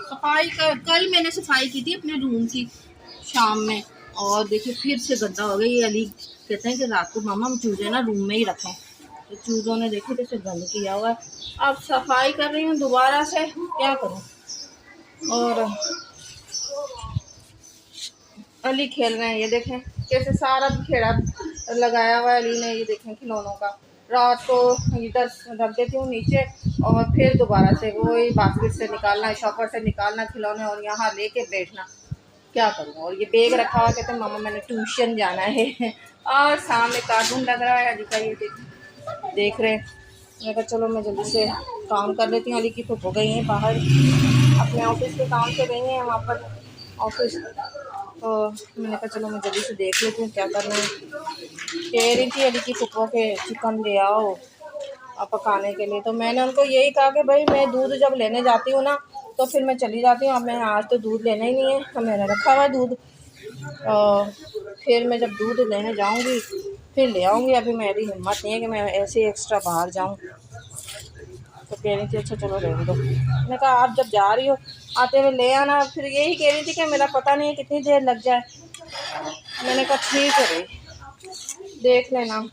सफाई कल मैंने सफाई की थी अपने रूम की शाम में, और देखिए फिर से गंदा हो गया। ये अली कहते हैं कि रात को मामा हम चूजे ना रूम में ही रखें, तो चूज़ों ने देखिए कैसे गंद किया हुआ है। अब सफाई कर रही हूँ दोबारा से, क्या करूँ। और अली खेल रहे हैं, ये देखें कैसे सारा खेड़ा लगाया हुआ है अली ने। ये देखें खिलौनों का, रात को इधर रख देती हूँ नीचे और फिर दोबारा से वही बास्केट से निकालना, शॉपर से निकालना खिलौने और यहाँ लेके बैठना, क्या करूँ। और ये बैग रखा हुआ, कहते हैं मामा मैंने ट्यूशन जाना है। और सामने कार्टून लग रहा है अली का, ये देख रहे हैं। मैं कहा चलो मैं जल्दी से काम कर लेती हूँ। अली की फुप्पो गई हैं बाहर, अपने ऑफिस के काम से गई हैं वहाँ पर ऑफिस, तो मैंने कहा चलो मैं जल्दी से देख लेती हूँ क्या करना है। कह रही थी अली की फुप्पो के चिकन ले आओ पकाने के लिए, तो मैंने उनको यही कहा कि भाई मैं दूध जब लेने जाती हूँ ना तो फिर मैं चली जाती हूँ। अब मैं आज तो दूध लेना ही नहीं है, तो मैंने रखा हुआ है दूध, फिर मैं जब दूध लेने जाऊँगी फिर ले आऊँगी। अभी मेरी हिम्मत नहीं है कि मैं ऐसे एक्स्ट्रा बाहर जाऊँ। तो कह रही थी अच्छा चलो रहने दो। मैंने कहा आप जब जा रही हो आते हुए ले आना। फिर यही कह रही थी कि मेरा पता नहीं है कितनी देर लग जाए। मैंने कहा ठीक है भाई देख लेना।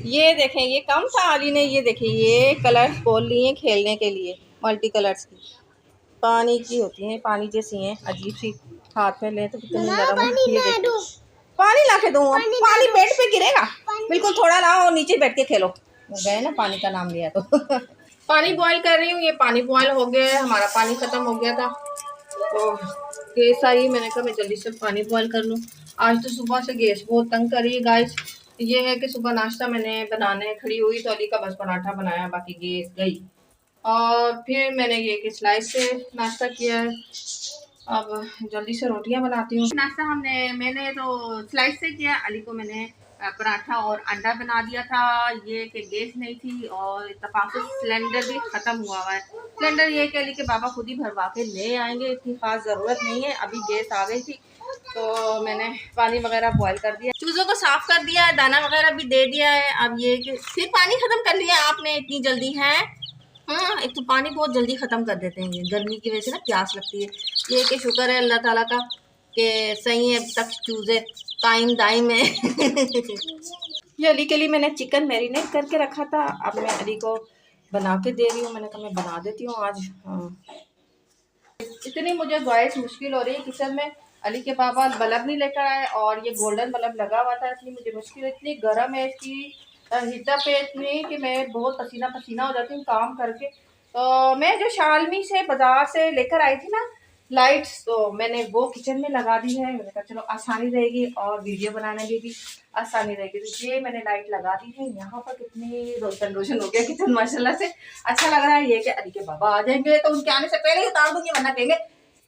ये देखें ये कम था अली ने, ये देखें ये कलर्स बोल ली हैं खेलने के लिए, मल्टी कलर्स की पानी की होती हैं, पानी जैसी हैं अजीब सी, हाथ में ले तो कितनी नरम है। पानी ला के दूँ? पानी बेड पे गिरेगा, बिल्कुल थोड़ा लाओ और नीचे बैठ के खेलो। गए ना पानी का नाम लिया तो। पानी बॉईल कर रही हूँ, ये पानी बॉईल हो गया है, हमारा पानी ख़त्म हो गया था तो गैस आई, मैंने कहा मैं जल्दी से पानी बॉईल कर लूँ। आज तो सुबह से गैस बहुत तंग कर रही है गाइस। ये है कि सुबह नाश्ता मैंने बनाने खड़ी हुई तो अली का बस पराठा बनाया, बाकी गैस गई। और फिर मैंने ये कि स्लाइस से नाश्ता किया है, अब जल्दी से रोटियां बनाती हूँ। नाश्ता मैंने तो स्लाइस से किया, अली को मैंने पराठा और अंडा बना दिया था। ये कि गैस नहीं थी और इत्तेफाक से सिलेंडर भी ख़त्म हुआ है। सिलेंडर ये कि अली के बाबा खुद ही भरवा के ले आएंगे, इतनी खास ज़रूरत नहीं है। अभी गैस आ गई थी तो मैंने पानी वगैरह बॉईल कर दिया, चूज़ों को साफ़ कर दिया है, दाना वगैरह भी दे दिया है। अब ये कि फिर पानी ख़त्म कर लिया आपने, इतनी जल्दी है। हाँ एक तो पानी बहुत जल्दी ख़त्म कर देते हैं, ये गर्मी की वजह से ना प्यास लगती है। ये कि शुक्र है अल्लाह ताला का कि सही है अब तक चूज़े कायम दायम है। ये अली के लिए मैंने चिकन मैरिनेट करके रखा था, अब मैं अली को बना के दे रही हूँ। मैंने कहा मैं बना देती हूँ आज। इतनी मुझे गैस मुश्किल हो रही है किचन में, अली के पापा बल्ब नहीं लेकर आए और ये गोल्डन बल्ब लगा हुआ था, इसलिए मुझे मुश्किल, इतनी गर्म है इसकी हीटअप है इतनी कि मैं बहुत पसीना पसीना हो जाती हूँ काम करके। तो मैं जो शालमी से बाजार से लेकर आई थी ना लाइट्स, तो मैंने वो किचन में लगा दी है। मैंने कहा चलो आसानी रहेगी और वीडियो बनाने में भी आसानी रहेगी, तो ये मैंने लाइट लगा दी है। यहाँ पर कितनी रोशन रोशन हो गया किचन माशाल्लाह से, अच्छा लग रहा है। ये कि अली के बाबा आ जाएंगे तो उनके आने से पहले ही उतार दूंगी, वरना कहेंगे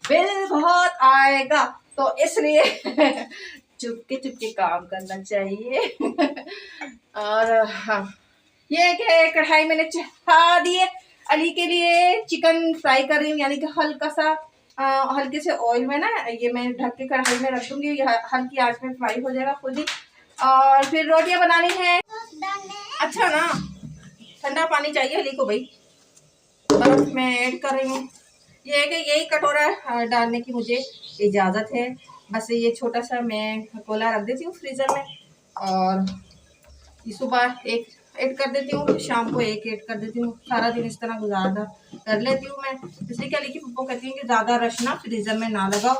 बिल बहुत आएगा, तो इसलिए चुपके चुपके काम करना चाहिए। और हाँ ये कि कढ़ाई मैंने चढ़ा दी है, अली के लिए चिकन फ्राई कर रही हूँ, यानी कि हल्का सा हल्के से ऑयल में ना ये मैं ढक के कढ़ाई में रख दूंगी, ये हल्की आंच में फ्राई हो जाएगा खुद ही। और फिर रोटियां बनानी है। अच्छा ना ठंडा पानी चाहिए अली को भाई, बर्फ में ऐड कर रही हूँ। ये है कि यही कटोरा डालने की मुझे इजाज़त है, बस ये छोटा सा मैं कोला रख देती हूँ फ्रीज़र में, और सुबह एक ऐड कर देती हूँ, शाम को एक ऐड कर देती हूँ, सारा दिन इस तरह गुजारा कर लेती हूँ मैं। इसलिए क्या अली की पप्पो कहती हैं कि ज़्यादा रश ना फ्रीज़र में ना लगाओ,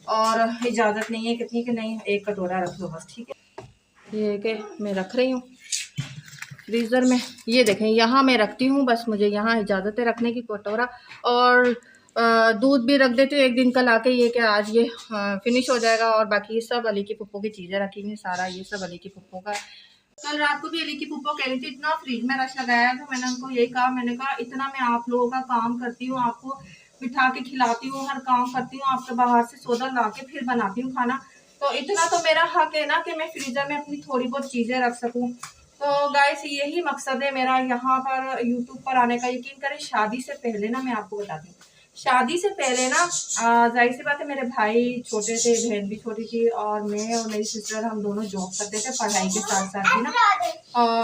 और इजाज़त नहीं है कितनी कि नहीं एक कटोरा रख लो बस, ठीक है। ये कि मैं रख रही हूँ फ्रीज़र में, ये देखें यहाँ मैं रखती हूँ, बस मुझे यहाँ इजाज़त है रखने की कटोरा। और दूध भी रख देती हूँ एक दिन का लाके, ये कि आज ये फिनिश हो जाएगा। और बाकी सब अली की पप्पो की चीज़ें रखी हुई, सारा ये सब अली की पप्पो का। कल रात को भी अली की पप्पो कह रही थी इतना फ्रिज में रश लगाया है, तो मैंने उनको यही कहा, मैंने कहा इतना मैं आप लोगों का काम करती हूँ, आपको बिठा के खिलाती हूँ, हर काम करती हूँ, आपके बाहर से सौदा ला के फिर बनाती हूँ खाना, तो इतना तो मेरा हक है ना कि मैं फ्रीजर में अपनी थोड़ी बहुत चीज़ें रख सकूँ। तो गाइस यही मकसद है मेरा यहाँ पर यूट्यूब पर आने का। यकीन करें शादी से पहले ना मैं आपको बताती हूँ, शादी से पहले ना जाहिर सी बात है, मेरे भाई छोटे थे, बहन भी छोटी थी, और मैं और मेरी सिस्टर हम दोनों जॉब करते थे पढ़ाई के साथ साथ ही ना।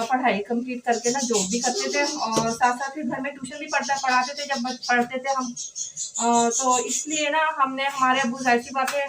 पढ़ाई कंप्लीट करके ना जॉब भी करते थे, और साथ साथ फिर घर में ट्यूशन भी पढ़ाते थे जब पढ़ते थे हम। तो इसलिए ना हमने, हमारे अब्बू जाहिर सी बात है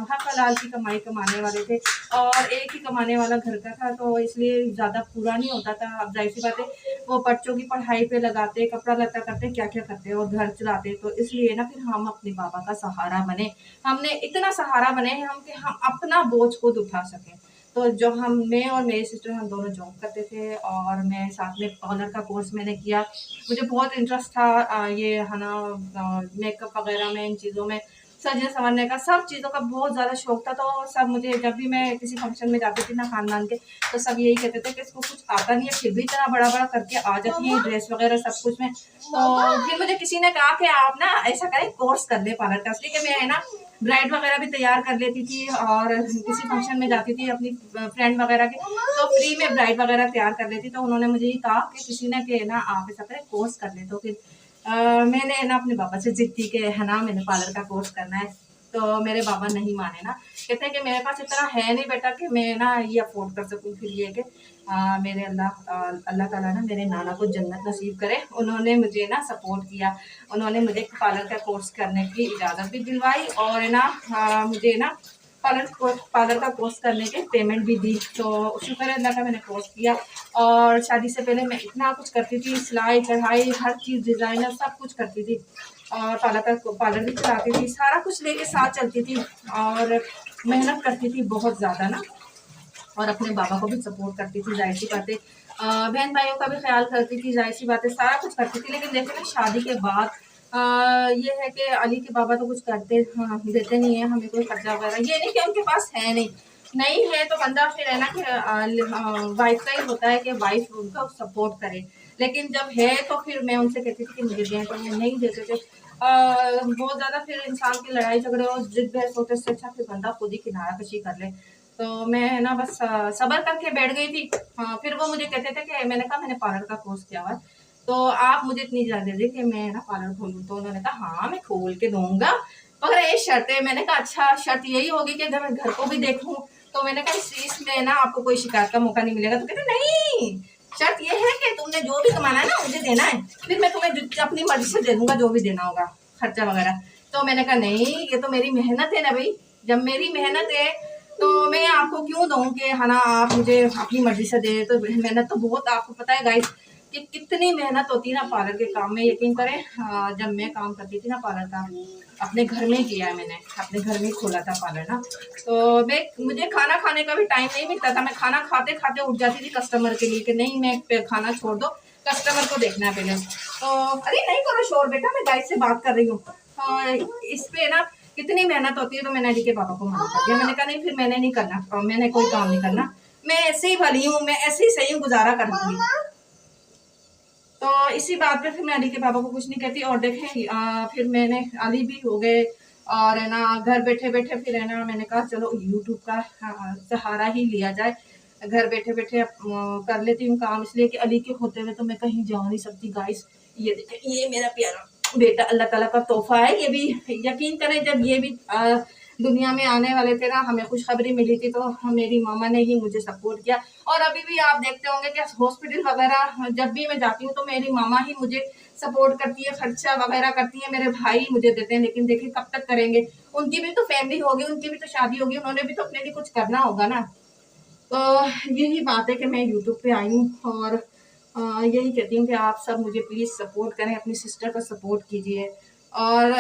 हक हलाल की कमाई कमाने वाले थे, और एक ही कमाने वाला घर का था, तो इसलिए ज़्यादा पूरा नहीं होता था। अब जाहिर सी बात है वो बच्चों की पढ़ाई पे लगाते, कपड़ा लत्ता करते, क्या क्या करते और घर चलाते, तो इसलिए ना फिर हम अपने बाबा का सहारा बने। हमने इतना सहारा बने हम कि हम अपना बोझ खुद उठा सकें। तो जो हम, मैं और मेरी सिस्टर हम दोनों जॉब करते थे, और मैं साथ में पार्लर का कोर्स मैंने किया। मुझे बहुत इंटरेस्ट था ये है ना मेकअप वगैरह में, इन चीज़ों में, सजने संवरने का, सब चीज़ों का बहुत ज़्यादा शौक था। तो सब मुझे, जब भी मैं किसी फंक्शन में जाती थी ना खानदान के, तो सब यही कहते थे कि इसको कुछ आता नहीं है, फिर भी इतना बड़ा बड़ा करके आ जाती है ड्रेस वगैरह सब कुछ में। तो फिर मुझे किसी ने कहा कि आप ना ऐसा करें, कोर्स कर ले पार्लर का, इसलिए कि मैं है ना ब्राइड वगैरह भी तैयार कर लेती थी, और किसी फंक्शन में जाती थी अपनी फ्रेंड वगैरह के, तो फ्री में ब्राइड वगैरह तैयार कर लेती। तो उन्होंने मुझे ये कहा कि किसी ने कि ना आप ऐसा करें, कोर्स कर ले। तो फिर मैंने ना अपने पापा से जिद की कि है ना मैंने पार्लर का कोर्स करना है। तो मेरे बाबा नहीं माने ना, कहते हैं कि मेरे पास इतना है नहीं बेटा कि मैं ना ये अफोर्ड कर सकूं। फिर ये कि मेरे अल्लाह ताला ना मेरे नाना को जन्नत नसीब करे, उन्होंने मुझे ना सपोर्ट किया। उन्होंने मुझे पार्लर का कोर्स करने की इजाज़त भी दिलवाई, और ना मुझे ना पार्लर का कोर्स करने के पेमेंट भी दी। तो शुक्र है अल्लाह का, मैंने कोर्स किया। और शादी से पहले मैं इतना कुछ करती थी, सिलाई कढ़ाई हर चीज़, डिज़ाइनर सब कुछ करती थी, और पार्लर भी चलाती थी, सारा कुछ लेके साथ चलती थी, और मेहनत करती थी बहुत ज़्यादा ना, और अपने बाबा को भी सपोर्ट करती थी, जाहिर सी बात है। बहन भाइयों का भी ख्याल करती थी, जाहिर सी बात है, सारा कुछ करती थी। लेकिन देखो ना शादी के बाद ये है कि अली के बाबा तो कुछ करते, हाँ, देते नहीं है हमें कोई खर्चा वगैरह। ये नहीं कि उनके पास है नहीं है, तो बंदा फिर है ना कि वाइफ का ही होता है कि वाइफ उनका सपोर्ट करे। लेकिन जब है तो फिर मैं उनसे कहती थी कि मुझे दें, तो वो नहीं देते थे। बहुत ज़्यादा फिर इंसान की लड़ाई झगड़े और जिद बहस होते, से अच्छा फिर बंदा खुद ही किनारा कशी कर ले। तो मैं है ना बस सब्र करके बैठ गई थी। हाँ, फिर वो मुझे कहते थे कि, मैंने कहा मैंने पार्लर का कोर्स किया हुआ है, तो आप मुझे इतनी इजाज़त दे दी कि मैं ना पार्लर खोलूँ। तो उन्होंने कहा हाँ मैं खोल के दूंगा, मगर एक शर्त है। मैंने कहा अच्छा, शर्त यही होगी कि अगर मैं घर को भी देखूँ। तो मैंने कहा इस इसमें ना आपको कोई शिकायत का मौका नहीं मिलेगा। तो कहते नहीं, शर्त ये है कि तुमने जो भी कमाना है ना मुझे देना है, फिर मैं तुम्हें अपनी मर्जी से दे दूंगा जो भी देना होगा, खर्चा वगैरह। तो मैंने कहा नहीं, ये तो मेरी मेहनत है ना भाई, जब मेरी मेहनत है तो मैं आपको क्यों दूं कि है ना आप मुझे अपनी मर्जी से दे। तो मेहनत तो बहुत, आपको पता है गाइस कि कितनी मेहनत होती है ना पार्लर के काम में। यकीन करें, जब मैं काम करती थी ना पार्लर का, अपने घर में किया है मैंने, अपने घर में खोला था पार्लर ना। तो मुझे खाना खाने का भी टाइम नहीं मिलता था, मैं खाना खाते खाते उठ जाती थी कस्टमर के लिए कि नहीं मैं खाना छोड़ दो, कस्टमर को देखना है पहले। तो अरे नहीं करो शोर बेटा, मैं गाइस से बात कर रही हूँ। इस पे ना कितनी मेहनत होती है। तो मैंने अली के पापा को मना कर दिया, मैंने कहा नहीं फिर मैंने नहीं करना, मैंने कोई काम नहीं करना, मैं ऐसे ही भली हूँ, मैं ऐसे ही सही हूँ, गुजारा कर दूंगी। तो इसी बात पे फिर मैं अली के पापा को कुछ नहीं कहती। और देखें फिर मैंने, अली भी हो गए, और है ना घर बैठे बैठे फिर है ना मैंने कहा चलो यूट्यूब का सहारा ही लिया जाए। घर बैठे बैठे कर लेती हूँ काम, इसलिए कि अली के होते हुए तो मैं कहीं जा नहीं सकती गाइस। ये देखें, ये मेरा प्यारा बेटा अल्लाह ताला का तोहफा है। ये भी यकीन करें, जब ये भी दुनिया में आने वाले थे ना, हमें खुशखबरी मिली थी, तो मेरी मामा ने ही मुझे सपोर्ट किया। और अभी भी आप देखते होंगे कि हॉस्पिटल वगैरह जब भी मैं जाती हूँ तो मेरी मामा ही मुझे सपोर्ट करती है, खर्चा वगैरह करती है, मेरे भाई मुझे देते हैं। लेकिन देखिए कब तक करेंगे, उनकी भी तो फैमिली होगी, उनकी भी तो शादी होगी, उन्होंने भी तो अपने लिए कुछ करना होगा ना। तो यही बात है कि मैं यूट्यूब पे आई हूँ, और यही कहती हूँ कि आप सब मुझे प्लीज़ सपोर्ट करें, अपनी सिस्टर को सपोर्ट कीजिए। और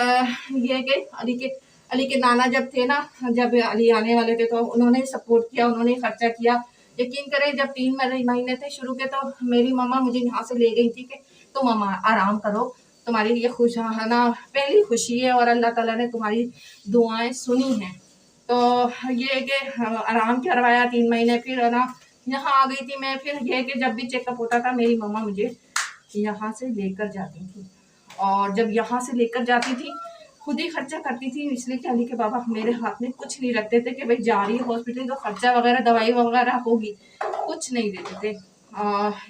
ये कि अली के नाना जब थे ना, जब अली आने वाले थे, तो उन्होंने सपोर्ट किया, उन्होंने खर्चा किया। यकीन करें, जब 3 महीने थे शुरू के, तो मेरी मम्मा मुझे यहाँ से ले गई थी कि तुम मम्मा आराम करो, तुम्हारे लिए खुश है ना, पहली खुशी है, और अल्लाह ताला ने तुम्हारी दुआएं सुनी हैं। तो ये कि आराम करवाया 3 महीने, फिर है ना यहाँ आ गई थी मैं। फिर ये कि जब भी चेकअप होता था मेरी मम्मा मुझे यहाँ से लेकर जाती थी, और जब यहाँ से लेकर जाती थी खुद ही खर्चा करती थी, इसलिए कि अली के बाबा मेरे हाथ में कुछ नहीं रखते थे कि भाई जा रही है हॉस्पिटल तो खर्चा वगैरह दवाई वगैरह होगी, कुछ नहीं देते थे।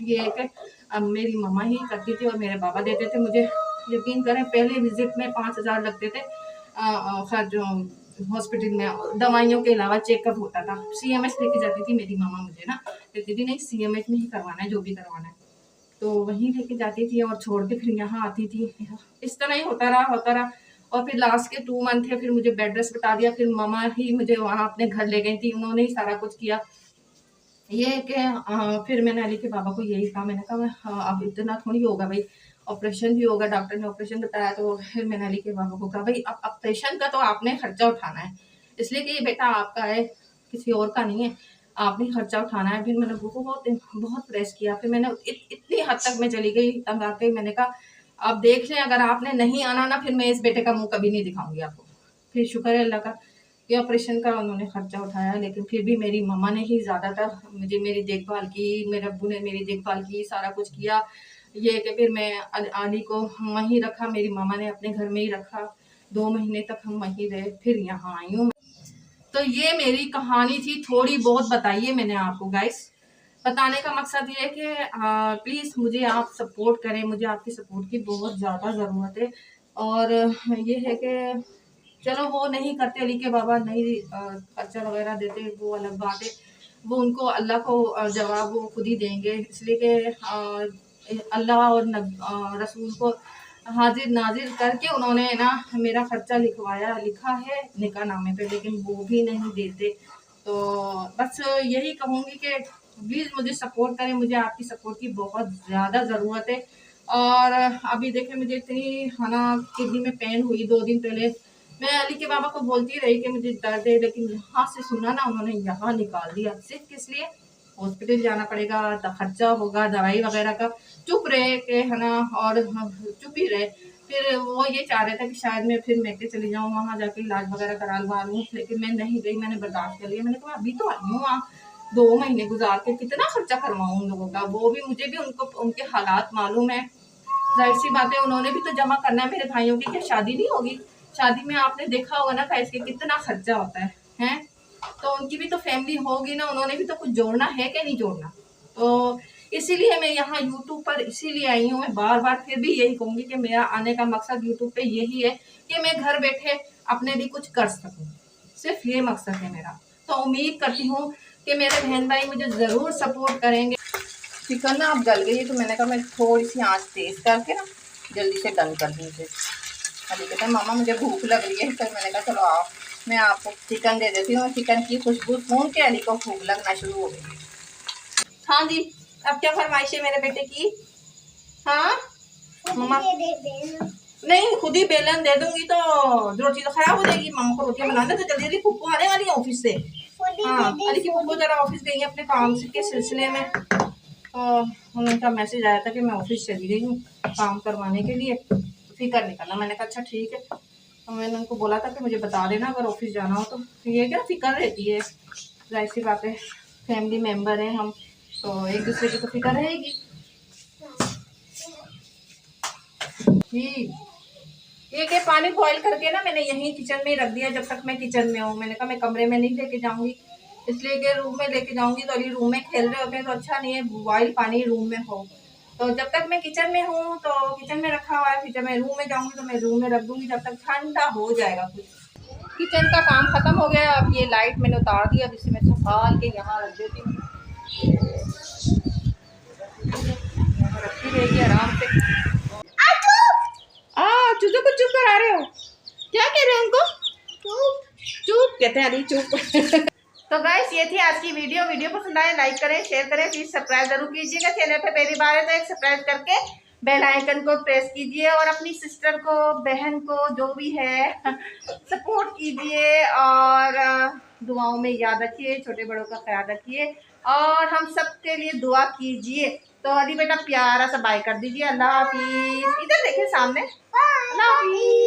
ये कि अब मेरी मम्मा ही करती थी और मेरे बाबा देते थे मुझे। यकीन करें पहले विजिट में 5,000 लगते थे खर्च हॉस्पिटल में, दवाइयों के अलावा चेकअप होता था। CMH लेके जाती थी मेरी मामा मुझे ना, कहती थी नहीं CMH में ही करवाना है जो भी करवाना है, तो वहीं लेके जाती थी और छोड़ के फिर यहाँ आती थी। इस तरह ही होता रहा और फिर लास्ट के 2 मंथ थे, फिर मुझे बेड रेस्ट बता दिया, फिर मामा ही मुझे वहाँ अपने घर ले गई थी, उन्होंने ही सारा कुछ किया। ये कि फिर मैंने अली के पापा को यही कहा, मैंने कहा अब इतना थोड़ी होगा भाई, ऑपरेशन भी होगा, डॉक्टर ने ऑपरेशन बताया। तो फिर मैंने अली के पापा को कहा भाई अब ऑपरेशन का तो आपने खर्चा उठाना है, इसलिए कि ये बेटा आपका है, किसी और का नहीं है, आपने खर्चा उठाना है। फिर मैंने उनको बहुत प्रेस किया, फिर मैंने इतनी हद तक मैं चली गई, तंग आके मैंने कहा आप देख लें, अगर आपने नहीं आना ना फिर मैं इस बेटे का मुंह कभी नहीं दिखाऊंगी आपको। फिर शुक्र है अल्लाह का कि ऑपरेशन का उन्होंने खर्चा उठाया, लेकिन फिर भी मेरी मम्मा ने ही ज़्यादातर मुझे मेरी देखभाल की, मेरे अब्बू ने मेरी देखभाल की, सारा कुछ किया। ये कि फिर मैं अली को वहीं रखा, मेरी मामा ने अपने घर में ही रखा, 2 महीने तक हम वहीं रहे, फिर यहाँ आई हूँ। तो ये मेरी कहानी थी, थोड़ी बहुत बताइए मैंने आपको गाइस। बताने का मकसद ये है कि प्लीज़ मुझे आप सपोर्ट करें, मुझे आपकी सपोर्ट की बहुत ज़्यादा ज़रूरत है। और ये है कि चलो वो नहीं करते, अली के बाबा नहीं खर्चा वगैरह देते, वो अलग बात है, वो उनको अल्लाह को जवाब वो खुद ही देंगे, इसलिए कि अल्लाह और रसूल को हाजिर नाजिर करके उन्होंने ना मेरा खर्चा लिखा है निकाह नामे पे, लेकिन वो भी नहीं देते। तो बस यही कहूँगी कि प्लीज़ मुझे सपोर्ट करें, मुझे आपकी सपोर्ट की बहुत ज़्यादा ज़रूरत है। और अभी देखें मुझे इतनी है ना किडनी में पेन हुई 2 दिन पहले, मैं अली के बाबा को बोलती रही कि मुझे दर्द है, लेकिन यहाँ से सुना ना उन्होंने यहाँ निकाल दिया। सिर्फ किस लिए? हॉस्पिटल जाना पड़ेगा, खर्चा होगा दवाई वगैरह का, चुप रहे के है ना, और चुप ही रहे। फिर वो ये चाह रहे थे कि शायद मैं फिर मैके चली जाऊँ, वहाँ जाके इलाज वगैरह करा लूँ, लेकिन मैं नहीं गई, मैंने बर्दाश्त कर लिया। मैंने कहा अभी तो आई हूँ वहाँ 2 महीने गुजार के कितना खर्चा करवाऊँ उन लोगों का, वो भी मुझे भी उनको उनके हालात मालूम है, जाहिर सी बात है उन्होंने भी तो जमा करना है। मेरे भाइयों की क्या शादी नहीं होगी? शादी में आपने देखा होगा ना कैसे कितना खर्चा होता है, हैं? तो उनकी भी तो फैमिली होगी ना, उन्होंने भी तो कुछ जोड़ना है कि नहीं जोड़ना। तो इसीलिए मैं यहाँ यूट्यूब पर इसीलिए आई हूँ। मैं बार बार फिर भी यही कहूँगी कि मेरा आने का मकसद यूट्यूब पे यही है कि मैं घर बैठे अपने लिए कुछ कर सकूँ, सिर्फ ये मकसद है मेरा। तो उम्मीद करती हूँ कि मेरे बहन भाई मुझे ज़रूर सपोर्ट करेंगे। चिकन ना अब गल गई है, तो मैंने कहा मैं थोड़ी सी आँच तेज़ करके ना जल्दी से डन कर दूँ इसे। अभी कहते हैं मामा मुझे भूख लग रही है, तो मैंने कहा चलो आओ मैं आपको चिकन दे देती हूँ। चिकन की खुशबू सूंघ के अली को भूख लगना शुरू हो गई। हाँ जी, अब क्या फरमाइश है मेरे बेटे की? हाँ मम्मा नहीं, खुद ही बेलन दे दूंगी तो रोटी तो खराब हो जाएगी। मम्मा को रोटियां बनाने तो जल्दी जल्दी फुप्पू आने वाली है ऑफिस से। हाँ अली की फुप्पू जरा ऑफिस गई है अपने काम के सिलसिले में, तो उनका मैसेज आया था कि मैं ऑफिस चली गई हूँ काम करवाने के लिए, फिकर निकलना। मैंने कहा अच्छा ठीक है, तो मैंने उनको बोला था कि मुझे बता देना अगर ऑफिस जाना हो तो। ये क्या फिक्र रहती है, जाहिर सी बात है, फैमिली मेम्बर हैं हम, तो एक दूसरे की तो फिक्र रहेगी। ये के पानी बॉईल करके ना मैंने यहीं किचन में ही रख दिया जब तक मैं किचन में हूँ। मैंने कहा मैं कमरे में नहीं लेके जाऊंगी, इसलिए कि रूम में लेके जाऊंगी तो अभी रूम में खेल रहे होते हैं, तो अच्छा नहीं है बॉईल पानी रूम में हो। तो जब तक मैं किचन में हूँ तो किचन में रखा हुआ है, फिर जब मैं रूम में जाऊंगी तो मैं रूम में रख दूंगी जब तक ठंडा हो जाएगा कुछ। किचन का काम खत्म हो गया, अब ये लाइट मैंने उतार दी, अब इसे मैं संभाल के यहाँ रख देती हूँ, रखी रहेगी आराम से। चूजो को चुप करा रहे हो, क्या कह रहे हो उनको? चुप कहते हैं अली चुप। तो गाइस ये थी आज की वीडियो पसंद आए लाइक करें, शेयर करें, प्लीज सब्सक्राइब जरूर कीजिएगा। चैनल पे पहली बार है तो एक सब्सक्राइब करके बेल आइकन को प्रेस कीजिए और अपनी सिस्टर को, बहन को, जो भी है सपोर्ट कीजिए और दुआओं में याद रखिए, छोटे बड़ों का ख्याल रखिए और हम सबके लिए दुआ कीजिए। तो अली बेटा प्यारा सा बाय कर दीजिए, अल्लाह हाफिज। इधर देखिए सामने, अल्लाह हाफिज।